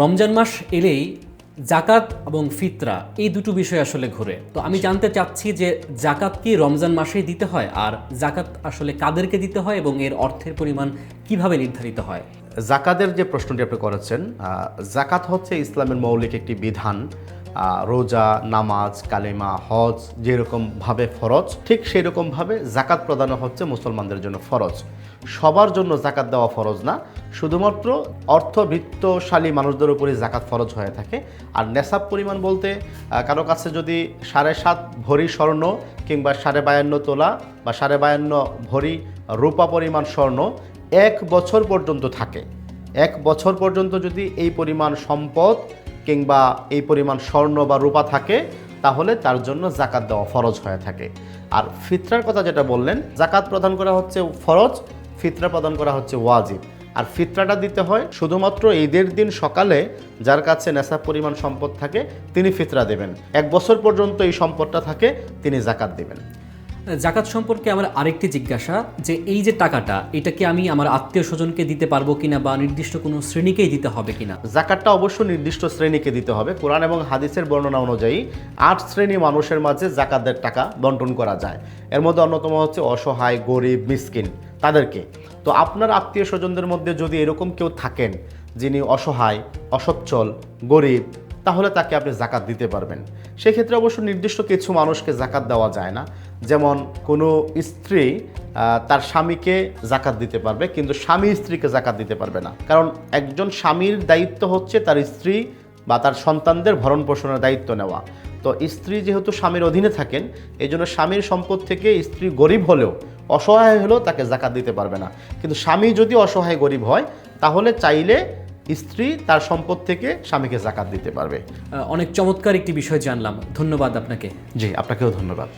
রমজান মাস এলেই জাকাত এবং ফিতরা এই দুটো বিষয় আসলে ঘুরে। তো আমি জানতে চাচ্ছি যে জাকাত কি রমজান মাসেই দিতে হয়, আর জাকাত আসলে কাদেরকে দিতে হয় এবং এর অর্থের পরিমাণ কিভাবে নির্ধারিত হয়? জাকাতের যে প্রশ্নটি আপনি করেছেন, জাকাত হচ্ছে ইসলামের মৌলিক একটি বিধান। রোজা, নামাজ, কালেমা, হজ যেরকমভাবে ফরজ, ঠিক সেই রকমভাবে জাকাত প্রদান হচ্ছে মুসলমানদের জন্য ফরজ। সবার জন্য জাকাত দেওয়া ফরজ না, শুধুমাত্র অর্থবিত্তশালী মানুষদের উপরে জাকাত ফরজ হয়ে থাকে। আর নেশাব পরিমাণ বলতে কারো কাছে যদি 7.5 ভরি স্বর্ণ কিংবা 52.5 তোলা বা 52.5 ভরি রূপা পরিমাণ স্বর্ণ 1 বছর পর্যন্ত থাকে, 1 বছর পর্যন্ত যদি এই পরিমাণ সম্পদ কিংবা এই পরিমাণ স্বর্ণ বা রূপা থাকে, তাহলে তার জন্য জাকাত দেওয়া ফরজ হয়ে থাকে। আর ফিতরার কথা যেটা বললেন, জাকাত প্রদান করা হচ্ছে ফরজ, ফিতরা প্রদান করা হচ্ছে ওয়াজিব। আর ফিতরাটা দিতে হয় শুধুমাত্র ঈদের দিন সকালে যার কাছে নেশাব পরিমাণ সম্পদ থাকে তিনি ফিতরা দেবেন। 1 বছর পর্যন্ত এই সম্পদটা থাকে, তিনি জাকাত দেবেন। জাকাত সম্পর্কে আমার আরেকটি জিজ্ঞাসা, যে এই যে টাকাটা, এটা কি আমি আমার আত্মীয় স্বজনকে দিতে পারবো কিনা, বা নির্দিষ্ট কোনো শ্রেণীকেই দিতে হবে কিনা? জাকাতটা অবশ্য নির্দিষ্ট শ্রেণীকে দিতে হবে। কোরআন এবং হাদিসের বর্ণনা অনুযায়ী 8 শ্রেণী মানুষের মাঝে জাকাতের টাকা বন্টন করা যায়। এর মধ্যে অন্যতম হচ্ছে অসহায়, গরিব, মিসকিন, তাদেরকে। তো আপনার আত্মীয় স্বজনদের মধ্যে যদি এরকম কেউ থাকেন যিনি অসহায়, অসচ্ছল, গরিব, তাহলে তাকে আপনি জাকাত দিতে পারবেন। সেক্ষেত্রে অবশ্য নির্দিষ্ট কিছু মানুষকে জাকাত দেওয়া যায় না। যেমন কোনো স্ত্রী তার স্বামীকে জাকাত দিতে পারবে, কিন্তু স্বামী স্ত্রীকে জাকাত দিতে পারবে না। কারণ একজন স্বামীর দায়িত্ব হচ্ছে তার স্ত্রী বা তার সন্তানদের ভরণ পোষণের দায়িত্ব নেওয়া। তো স্ত্রী যেহেতু স্বামীর অধীনে থাকেন, এই জন্য স্বামীর সম্পদ থেকে স্ত্রী গরিব হলেও, অসহায় হলেও তাকে জাকাত দিতে পারবে না। কিন্তু স্বামী যদি অসহায়, গরিব হয়, তাহলে চাইলে স্ত্রী তার সম্পদ থেকে স্বামীকে জাকাত দিতে পারবে। অনেক চমৎকার একটি বিষয় জানলাম, ধন্যবাদ আপনাকে। জি, আপনাকেও ধন্যবাদ।